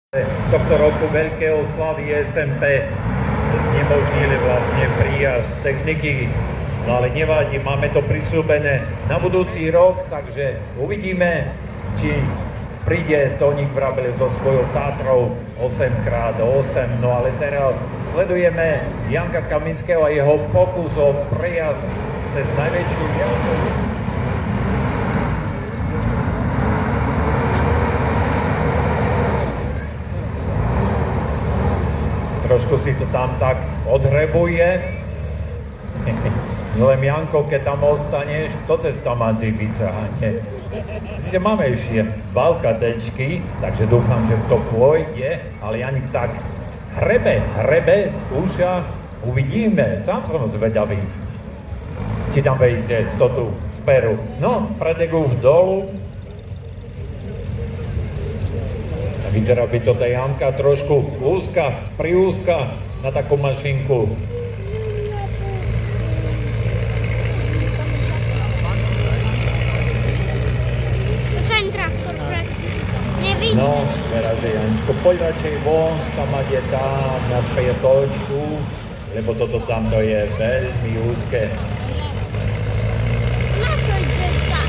Tohto roku veľké oslavy SMP znemožnili vlastne príjazd techniky, no ale nevadí, máme to prisľúbené na budúci rok, takže uvidíme, či príde Toník Vrabel so svojou Tatrou 8x8, no ale teraz sledujeme Janka Kaminského a jeho pokus o prejazd cez najväčšiu diaľku. Trošku si to tam tak odhrebuje. Len Janko, keď tam ostaneš, to cesta má Dzibica. Sice máme ešte balkatečky, takže dúfam, že to pôjde, ale Janik tak hrebe, skúša, uvidíme. Sám som zvedavý, či tam vejde z tu speru. No, predek už dolu. Vyzerá by to tá Janka trošku priúzka na takú mašinku. Ten traktor nevidím. No, verá, že Janičko, poď radšej von, stamať je tam na spätočku, lebo toto tamto je veľmi úzke. Na čo ide sa?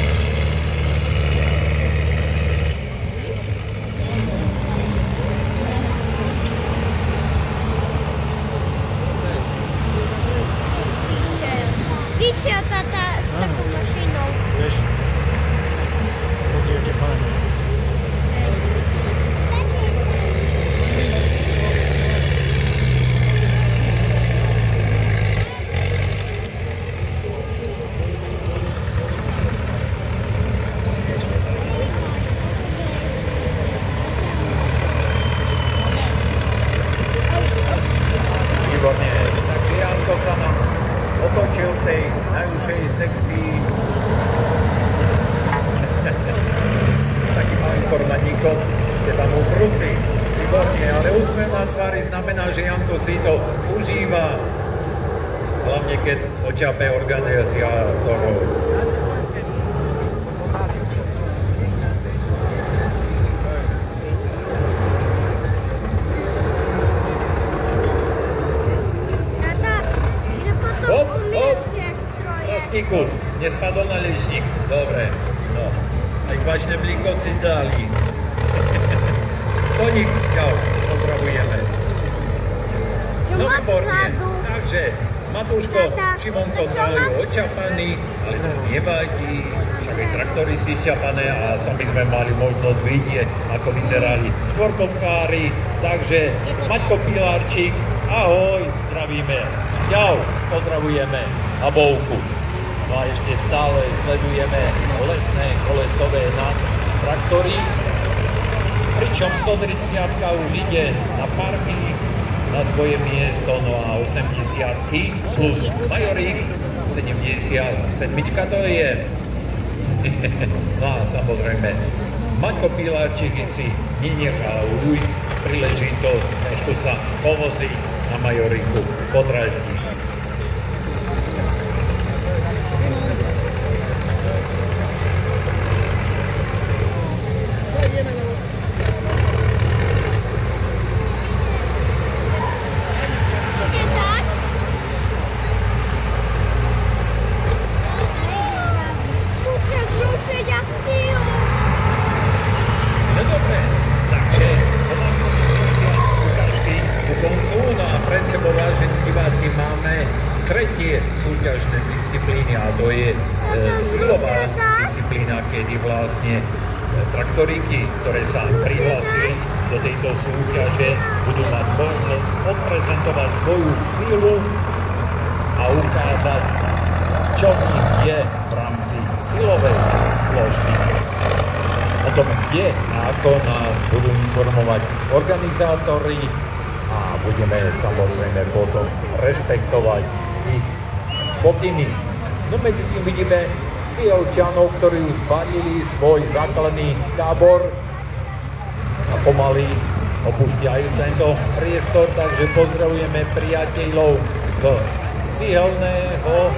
Vyšiel tata s takou mašinou. Vieš, rozdielne páni. Výborne, takže Janko sa nám otočil v tej najúžšej sekcii. Taký malý kormaníkov, je tam uprúci. Výborne, ale úsmev na tvári znamená, že Janko si to užíva. Hlavne keď očape organizátorov. Vlastníku, nespadol na liečník. Dobre, no. Aj vačné blíkovci dali. Toník, čau, pozdravujeme. No výborne, takže Matúško, Šimonko majú očapaný, ale to nevadí. Však aj traktory si šťapané a sami sme mali možnosť vidieť, ako vyzerali štvorkolkári. Takže Maťko Pilárčík, ahoj, zdravíme. Čau, pozdravujeme a Bovku. No a ešte stále sledujeme lesné kolesové traktory, pričom 130 už ide na parking, na svoje miesto, no a 80 plus Majorík, 77 to je. No a samozrejme, Maťko Pilárčík si nenechal ujsť príležitosť trošku sa povoziť na Majoríku po trati. Tretie súťažné disciplíny, a to je silová disciplína, kedy vlastne traktoríky, ktoré sa prihlásili do tejto súťaže, budú mať možnosť odprezentovať svoju silu a ukázať, čo v nich je v rámci silovej zložky. O tom, kde a ako nás budú informovať organizátori a budeme samozrejme potom rešpektovať ich pokyny. No medzi tým vidíme Sielčanov, ktorí už zbalili svoj základný tábor a pomaly opúšťajú tento priestor, takže pozdravujeme priateľov z Sihelného